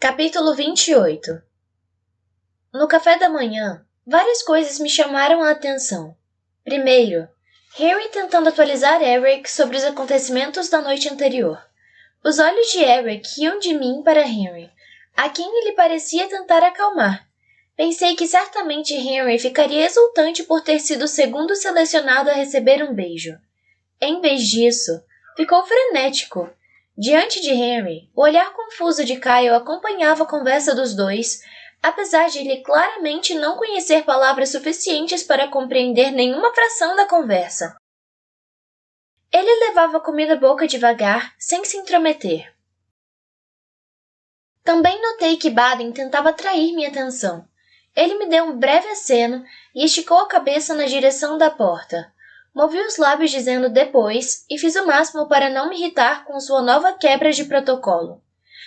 Capítulo 28. No café da manhã, várias coisas me chamaram a atenção. Primeiro, Harry tentando atualizar Eric sobre os acontecimentos da noite anterior. Os olhos de Eric iam de mim para Harry, a quem ele parecia tentar acalmar. Pensei que certamente Harry ficaria exultante por ter sido o segundo selecionado a receber um beijo. Em vez disso, ficou frenético. Diante de Henry, o olhar confuso de Kyle acompanhava a conversa dos dois, apesar de ele claramente não conhecer palavras suficientes para compreender nenhuma fração da conversa. Ele levava a comida à boca devagar, sem se intrometer. Também notei que Baden tentava atrair minha atenção. Ele me deu um breve aceno e esticou a cabeça na direção da porta. Movi os lábios dizendo depois e fiz o máximo para não me irritar com sua nova quebra de protocolo.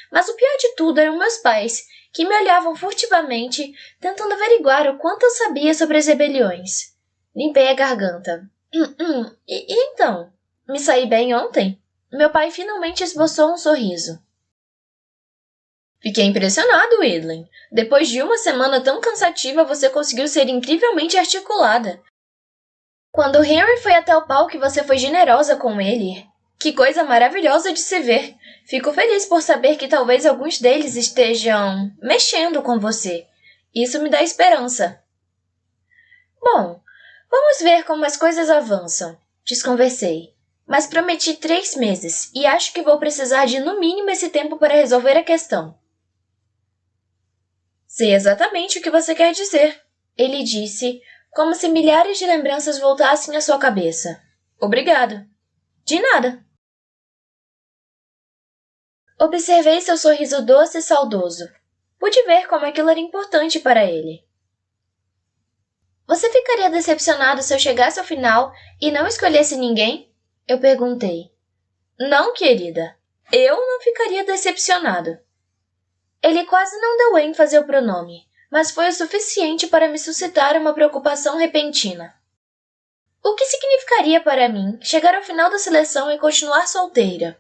Mas o pior de tudo eram meus pais, que me olhavam furtivamente, tentando averiguar o quanto eu sabia sobre as rebeliões. Limpei a garganta. E então? Me saí bem ontem? Meu pai finalmente esboçou um sorriso. Fiquei impressionado, Edlin. Depois de uma semana tão cansativa, você conseguiu ser incrivelmente articulada. Quando Henry foi até o palco, você foi generosa com ele. Que coisa maravilhosa de se ver. Fico feliz por saber que talvez alguns deles estejam mexendo com você. Isso me dá esperança. Bom, vamos ver como as coisas avançam. Desconversei. Mas prometi 3 meses e acho que vou precisar de no mínimo esse tempo para resolver a questão. Sei exatamente o que você quer dizer, ele disse, como se milhares de lembranças voltassem à sua cabeça. Obrigado. De nada. Observei seu sorriso doce e saudoso. Pude ver como aquilo era importante para ele. Você ficaria decepcionado se eu chegasse ao final e não escolhesse ninguém? Eu perguntei. Não, querida. Eu não ficaria decepcionado. Ele quase não deu ênfase ao pronome, mas foi o suficiente para me suscitar uma preocupação repentina. O que significaria para mim chegar ao final da seleção e continuar solteira?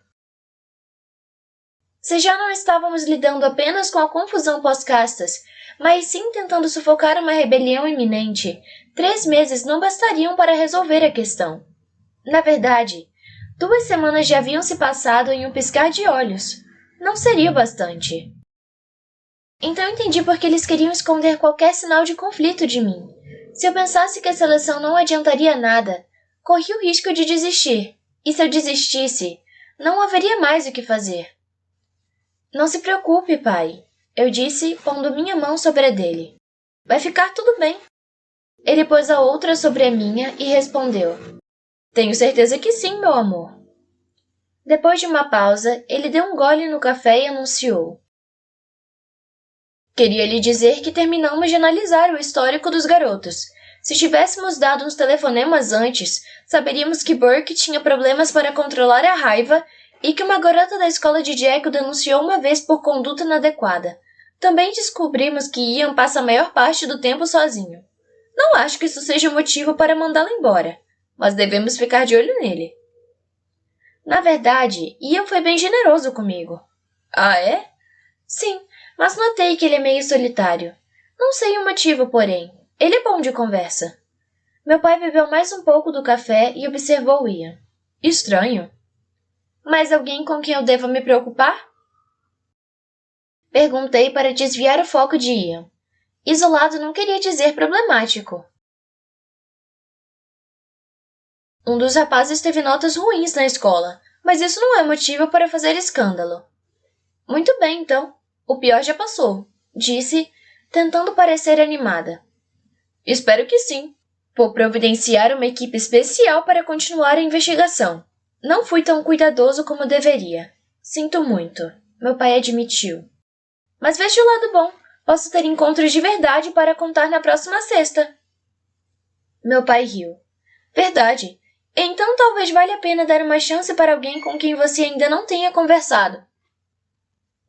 Se já não estávamos lidando apenas com a confusão pós-castas, mas sim tentando sufocar uma rebelião iminente, 3 meses não bastariam para resolver a questão. Na verdade, 2 semanas já haviam se passado em um piscar de olhos. Não seria o bastante. Então entendi por que eles queriam esconder qualquer sinal de conflito de mim. Se eu pensasse que a seleção não adiantaria nada, corria o risco de desistir. E se eu desistisse, não haveria mais o que fazer. Não se preocupe, pai, eu disse, pondo minha mão sobre a dele. Vai ficar tudo bem. Ele pôs a outra sobre a minha e respondeu. Tenho certeza que sim, meu amor. Depois de uma pausa, ele deu um gole no café e anunciou. Queria lhe dizer que terminamos de analisar o histórico dos garotos. Se tivéssemos dado uns telefonemas antes, saberíamos que Burke tinha problemas para controlar a raiva e que uma garota da escola de Jack o denunciou uma vez por conduta inadequada. Também descobrimos que Ian passa a maior parte do tempo sozinho. Não acho que isso seja motivo para mandá-lo embora, mas devemos ficar de olho nele. Na verdade, Ian foi bem generoso comigo. Ah, é? Sim. Mas notei que ele é meio solitário. Não sei o motivo, porém. Ele é bom de conversa. Meu pai bebeu mais um pouco do café e observou Ian. Estranho. Mais alguém com quem eu deva me preocupar? Perguntei para desviar o foco de Ian. Isolado não queria dizer problemático. Um dos rapazes teve notas ruins na escola, mas isso não é motivo para fazer escândalo. Muito bem, então. O pior já passou, disse, tentando parecer animada. Espero que sim. Vou providenciar uma equipe especial para continuar a investigação. Não fui tão cuidadoso como deveria. Sinto muito, meu pai admitiu. Mas veja o lado bom. Posso ter encontros de verdade para contar na próxima sexta. Meu pai riu. Verdade. Então talvez valha a pena dar uma chance para alguém com quem você ainda não tenha conversado.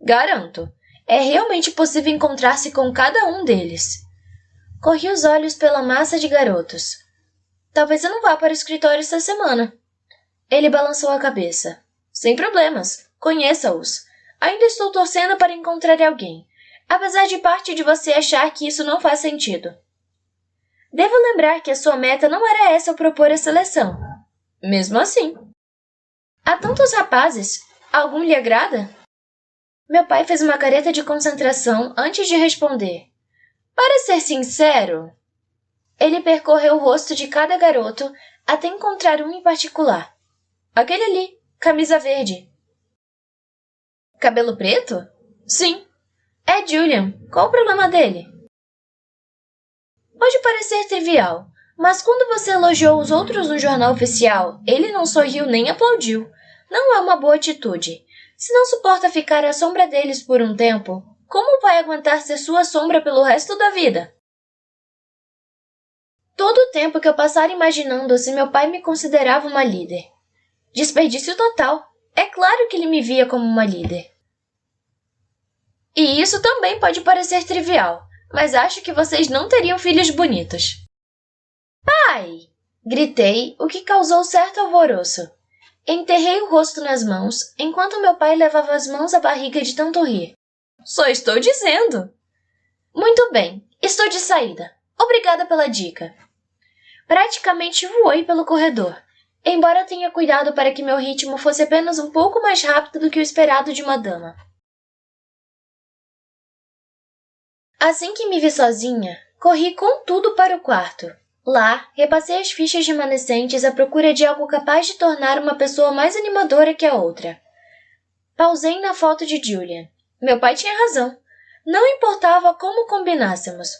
Garanto. É realmente possível encontrar-se com cada um deles. Corri os olhos pela massa de garotos. Talvez eu não vá para o escritório esta semana. Ele balançou a cabeça. Sem problemas. Conheça-os. Ainda estou torcendo para encontrar alguém, apesar de parte de você achar que isso não faz sentido. Devo lembrar que a sua meta não era essa ao propor a seleção. Mesmo assim. Há tantos rapazes. Algum lhe agrada? Meu pai fez uma careta de concentração antes de responder. Para ser sincero, ele percorreu o rosto de cada garoto até encontrar um em particular. Aquele ali, camisa verde. Cabelo preto? Sim. É Julian. Qual o problema dele? Pode parecer trivial, mas quando você elogiou os outros no jornal oficial, ele não sorriu nem aplaudiu. Não é uma boa atitude. Se não suporta ficar à sombra deles por um tempo, como vai aguentar ser sua sombra pelo resto da vida? Todo o tempo que eu passara imaginando se meu pai me considerava uma líder. Desperdício total. É claro que ele me via como uma líder. E isso também pode parecer trivial, mas acho que vocês não teriam filhos bonitos. Pai! Gritei, o que causou certo alvoroço. Enterrei o rosto nas mãos, enquanto meu pai levava as mãos à barriga de tanto rir. Só estou dizendo. Muito bem, estou de saída. Obrigada pela dica. Praticamente voei pelo corredor, embora tenha cuidado para que meu ritmo fosse apenas um pouco mais rápido do que o esperado de uma dama. Assim que me vi sozinha, corri com tudo para o quarto. Lá, repassei as fichas remanescentes à procura de algo capaz de tornar uma pessoa mais animadora que a outra. Pausei na foto de Julian. Meu pai tinha razão. Não importava como combinássemos.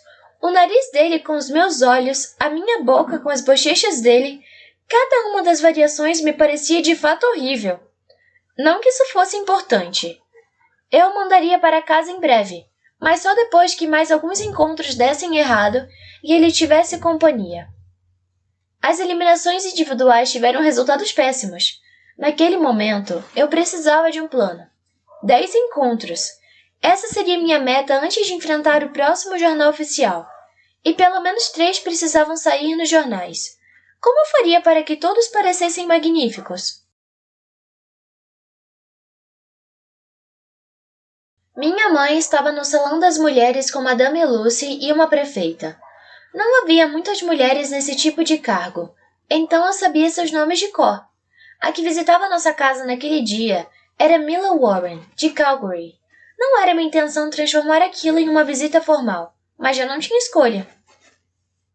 O nariz dele com os meus olhos, a minha boca com as bochechas dele, cada uma das variações me parecia de fato horrível. Não que isso fosse importante. Eu o mandaria para casa em breve, mas só depois que mais alguns encontros dessem errado e ele tivesse companhia. As eliminações individuais tiveram resultados péssimos. Naquele momento, eu precisava de um plano. 10 encontros. Essa seria minha meta antes de enfrentar o próximo jornal oficial. E pelo menos 3 precisavam sair nos jornais. Como eu faria para que todos parecessem magníficos? Minha mãe estava no Salão das Mulheres com Madame Lucy e uma prefeita. Não havia muitas mulheres nesse tipo de cargo, então eu sabia seus nomes de cor. A que visitava nossa casa naquele dia era Mila Warren, de Calgary. Não era minha intenção transformar aquilo em uma visita formal, mas já não tinha escolha.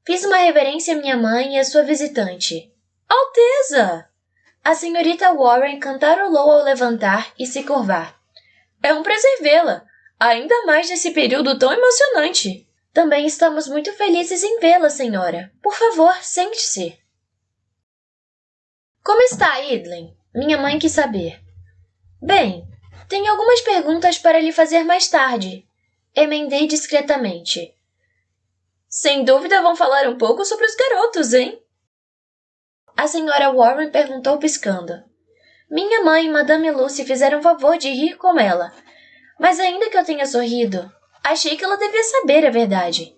Fiz uma reverência à minha mãe e à sua visitante. Alteza! A senhorita Warren cantarolou ao levantar e se curvar. É um prazer vê-la, ainda mais nesse período tão emocionante. Também estamos muito felizes em vê-la, senhora. Por favor, sente-se. Como está, Idlen? Minha mãe quis saber. Bem, tenho algumas perguntas para lhe fazer mais tarde. Emendei discretamente. Sem dúvida vão falar um pouco sobre os garotos, hein? A senhora Warren perguntou piscando. Minha mãe e Madame Lucy fizeram favor de rir com ela, mas ainda que eu tenha sorrido, achei que ela devia saber a verdade.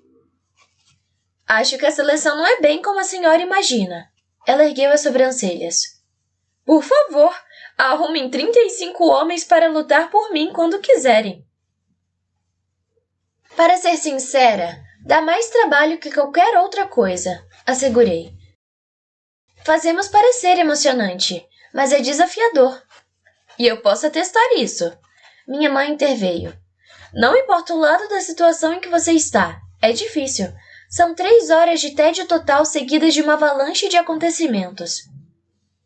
Acho que a seleção não é bem como a senhora imagina. Ela ergueu as sobrancelhas. Por favor, arrumem 35 homens para lutar por mim quando quiserem. Para ser sincera, dá mais trabalho que qualquer outra coisa, assegurei. Fazemos parecer emocionante, mas é desafiador. E eu posso atestar isso. Minha mãe interveio. Não importa o lado da situação em que você está, é difícil. São 3 horas de tédio total seguidas de uma avalanche de acontecimentos.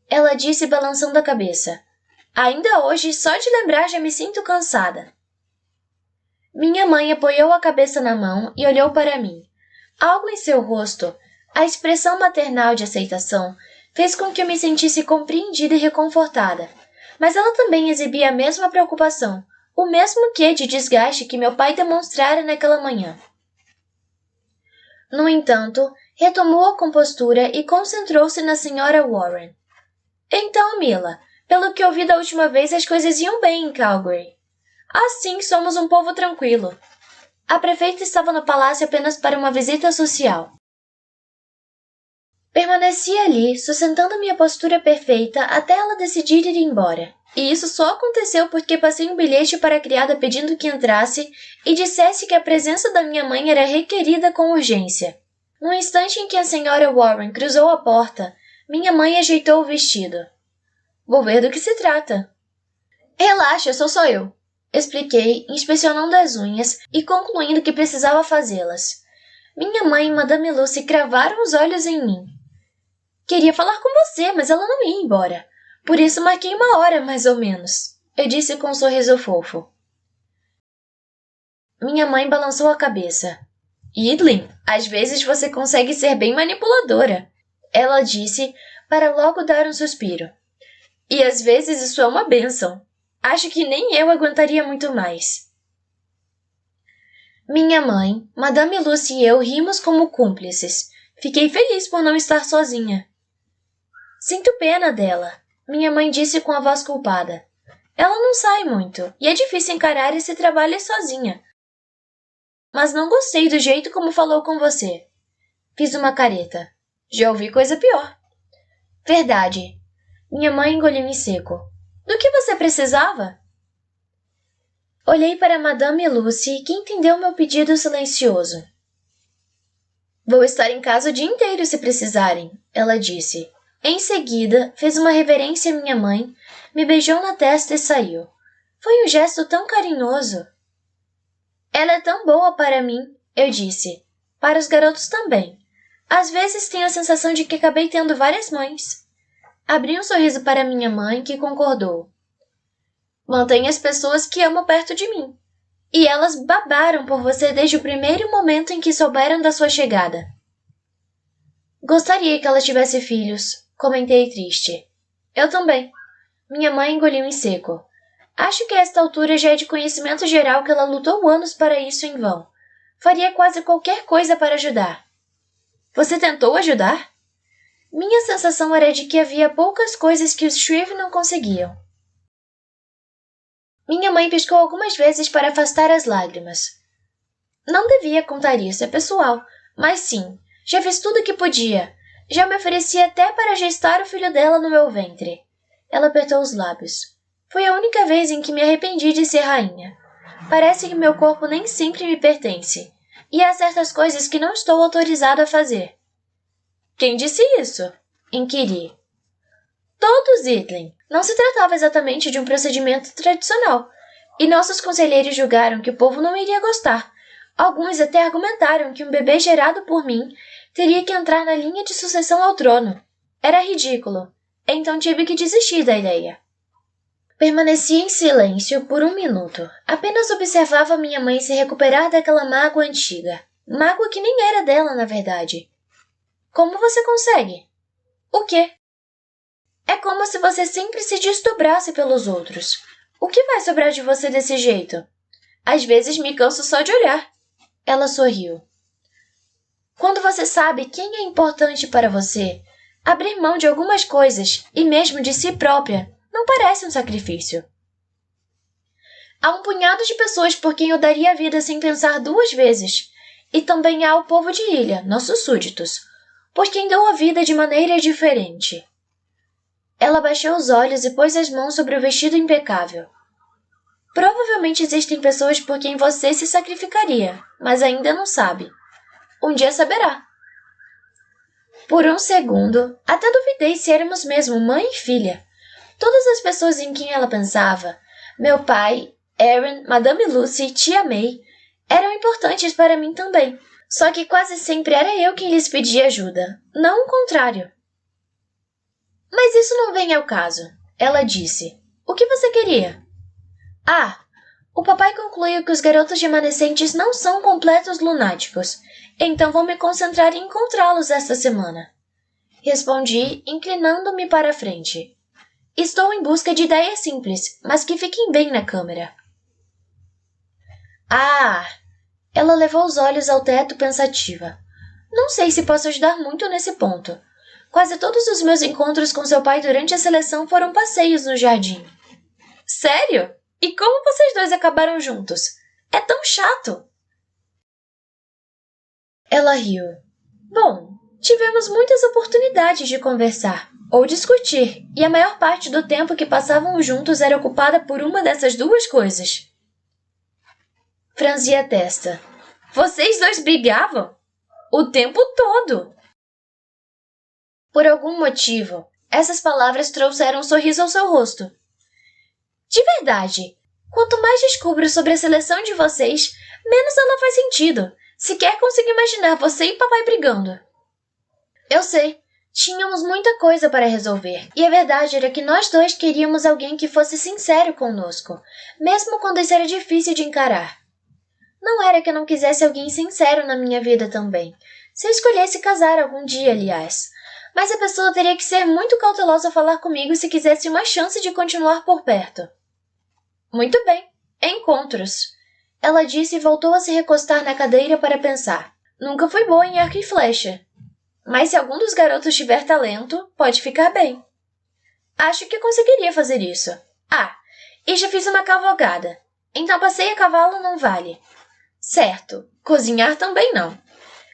Ela disse balançando a cabeça. Ainda hoje, só de lembrar já me sinto cansada. Minha mãe apoiou a cabeça na mão e olhou para mim. Algo em seu rosto, a expressão maternal de aceitação, fez com que eu me sentisse compreendida e reconfortada. Mas ela também exibia a mesma preocupação, o mesmo quê de desgaste que meu pai demonstrara naquela manhã. No entanto, retomou a compostura e concentrou-se na senhora Warren. Então, Mila, pelo que ouvi da última vez, as coisas iam bem em Calgary. Assim, somos um povo tranquilo. A prefeita estava no palácio apenas para uma visita social. Permaneci ali, sustentando minha postura perfeita até ela decidir ir embora. E isso só aconteceu porque passei um bilhete para a criada pedindo que entrasse e dissesse que a presença da minha mãe era requerida com urgência. No instante em que a senhora Warren cruzou a porta, minha mãe ajeitou o vestido. Vou ver do que se trata. Relaxa, sou só eu, expliquei, inspecionando as unhas e concluindo que precisava fazê-las. Minha mãe e Madame Lucy cravaram os olhos em mim. Queria falar com você, mas ela não ia embora. Por isso marquei 1 hora, mais ou menos. Eu disse com um sorriso fofo. Minha mãe balançou a cabeça. Idlin, às vezes você consegue ser bem manipuladora. Ela disse, para logo dar um suspiro. E às vezes isso é uma bênção. Acho que nem eu aguentaria muito mais. Minha mãe, Madame Lucy e eu rimos como cúmplices. Fiquei feliz por não estar sozinha. Sinto pena dela, minha mãe disse com a voz culpada. Ela não sai muito, e é difícil encarar esse trabalho sozinha. Mas não gostei do jeito como falou com você. Fiz uma careta. Já ouvi coisa pior. Verdade. Minha mãe engoliu em seco. Do que você precisava? Olhei para Madame Lucy, que entendeu meu pedido silencioso. Vou estar em casa o dia inteiro se precisarem, ela disse. Em seguida, fez uma reverência à minha mãe, me beijou na testa e saiu. Foi um gesto tão carinhoso. Ela é tão boa para mim, eu disse. Para os garotos também. Às vezes tenho a sensação de que acabei tendo várias mães. Abri um sorriso para minha mãe, que concordou. Mantenha as pessoas que amo perto de mim. E elas babaram por você desde o primeiro momento em que souberam da sua chegada. Gostaria que ela tivesse filhos, comentei triste. Eu também. Minha mãe engoliu em seco. Acho que a esta altura já é de conhecimento geral que ela lutou anos para isso em vão. Faria quase qualquer coisa para ajudar. Você tentou ajudar? Minha sensação era de que havia poucas coisas que os Shreve não conseguiam. Minha mãe piscou algumas vezes para afastar as lágrimas. Não devia contar isso, é pessoal. Mas sim, já fiz tudo o que podia. Já me ofereci até para gestar o filho dela no meu ventre. Ela apertou os lábios. Foi a única vez em que me arrependi de ser rainha. Parece que meu corpo nem sempre me pertence. E há certas coisas que não estou autorizado a fazer. Quem disse isso? Inquiri. Todos, Idlin. Não se tratava exatamente de um procedimento tradicional. E nossos conselheiros julgaram que o povo não iria gostar. Alguns até argumentaram que um bebê gerado por mim teria que entrar na linha de sucessão ao trono. Era ridículo. Então tive que desistir da ideia. Permaneci em silêncio por 1 minuto. Apenas observava minha mãe se recuperar daquela mágoa antiga. Mágoa que nem era dela, na verdade. Como você consegue? O quê? É como se você sempre se desdobrasse pelos outros. O que vai sobrar de você desse jeito? Às vezes me canso só de olhar. Ela sorriu. Quando você sabe quem é importante para você, abrir mão de algumas coisas, e mesmo de si própria, não parece um sacrifício. Há um punhado de pessoas por quem eu daria a vida sem pensar 2 vezes. E também há o povo de Ilha, nossos súditos, por quem dou a vida de maneira diferente. Ela baixou os olhos e pôs as mãos sobre o vestido impecável. Provavelmente existem pessoas por quem você se sacrificaria, mas ainda não sabe. Um dia saberá. Por um segundo, até duvidei se éramos mesmo mãe e filha. Todas as pessoas em quem ela pensava, meu pai, Aaron, Madame Lucy e tia May, eram importantes para mim também. Só que quase sempre era eu quem lhes pedia ajuda, não o contrário. Mas isso não vem ao caso, ela disse. O que você queria? O papai concluiu que os garotos remanescentes não são completos lunáticos, então vou me concentrar em encontrá-los esta semana. Respondi, inclinando-me para a frente. Estou em busca de ideias simples, mas que fiquem bem na câmera. Ela levou os olhos ao teto pensativa. Não sei se posso ajudar muito nesse ponto. Quase todos os meus encontros com seu pai durante a seleção foram passeios no jardim. Sério? E como vocês dois acabaram juntos? É tão chato! Ela riu. Bom, Tivemos muitas oportunidades de conversar ou discutir, e a maior parte do tempo que passávamos juntos era ocupada por uma dessas duas coisas. Franzi a testa. Vocês dois brigavam? O tempo todo! Por algum motivo, essas palavras trouxeram um sorriso ao seu rosto. De verdade, quanto mais descubro sobre a seleção de vocês, menos ela faz sentido. Sequer consigo imaginar você e papai brigando. Eu sei, tínhamos muita coisa para resolver, e a verdade era que nós dois queríamos alguém que fosse sincero conosco, mesmo quando isso era difícil de encarar. Não era que eu não quisesse alguém sincero na minha vida também, se eu escolhesse casar algum dia, aliás. Mas a pessoa teria que ser muito cautelosa ao falar comigo se quisesse uma chance de continuar por perto. Muito bem, encontros. Ela disse e voltou a se recostar na cadeira para pensar. Nunca fui boa em arco e flecha. Mas se algum dos garotos tiver talento, pode ficar bem. Acho que conseguiria fazer isso. Ah, e já fiz uma cavalgada. Então passeio a cavalo não vale. Certo, cozinhar também não.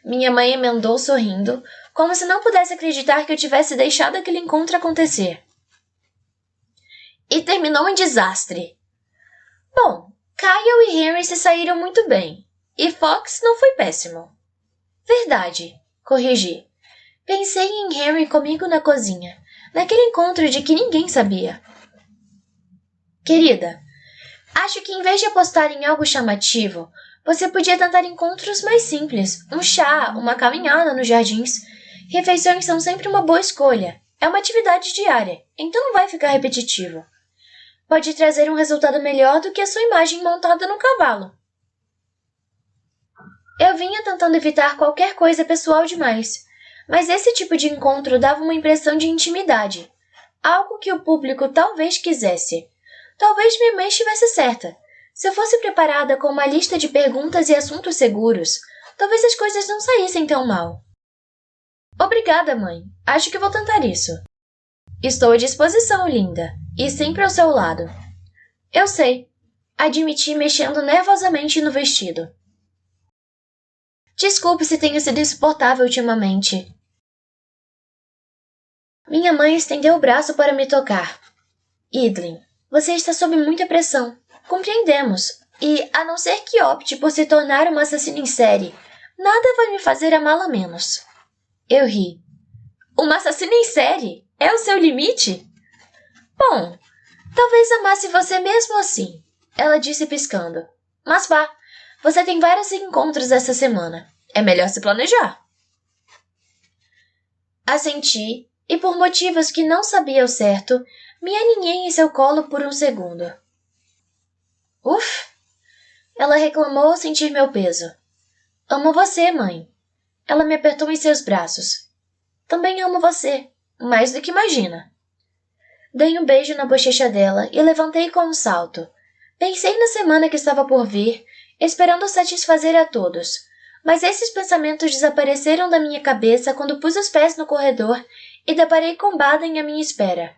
Minha mãe emendou sorrindo, como se não pudesse acreditar que eu tivesse deixado aquele encontro acontecer. E terminou em desastre. Bom, Kyle e Henry se saíram muito bem, e Fox não foi péssimo. Verdade, corrigi. Pensei em Henry comigo na cozinha, naquele encontro de que ninguém sabia. Querida, acho que em vez de apostar em algo chamativo, você podia tentar encontros mais simples, um chá, uma caminhada nos jardins. Refeições são sempre uma boa escolha. É uma atividade diária, então não vai ficar repetitivo. Pode trazer um resultado melhor do que a sua imagem montada no cavalo. Eu vinha tentando evitar qualquer coisa pessoal demais, mas esse tipo de encontro dava uma impressão de intimidade, algo que o público talvez quisesse. Talvez minha mãe estivesse certa. Se eu fosse preparada com uma lista de perguntas e assuntos seguros, talvez as coisas não saíssem tão mal. Obrigada, mãe. Acho que vou tentar isso. Estou à disposição, linda, e sempre ao seu lado. Eu sei, admiti mexendo nervosamente no vestido. Desculpe se tenho sido insuportável ultimamente. Minha mãe estendeu o braço para me tocar. Idlin, você está sob muita pressão. Compreendemos. E, a não ser que opte por se tornar uma assassina em série, nada vai me fazer amá-la menos. Eu ri. Uma assassina em série? É o seu limite? Bom, talvez amasse você mesmo assim, ela disse piscando. Mas vá, você tem vários encontros essa semana. É melhor se planejar. Assenti, e por motivos que não sabia ao certo, me aninhei em seu colo por um segundo. Uf! Ela reclamou ao sentir meu peso. Amo você, mãe. Ela me apertou em seus braços. Também amo você, mais do que imagina. Dei um beijo na bochecha dela e levantei com um salto. Pensei na semana que estava por vir, esperando satisfazer a todos, mas esses pensamentos desapareceram da minha cabeça quando pus os pés no corredor e deparei com Baden à minha espera.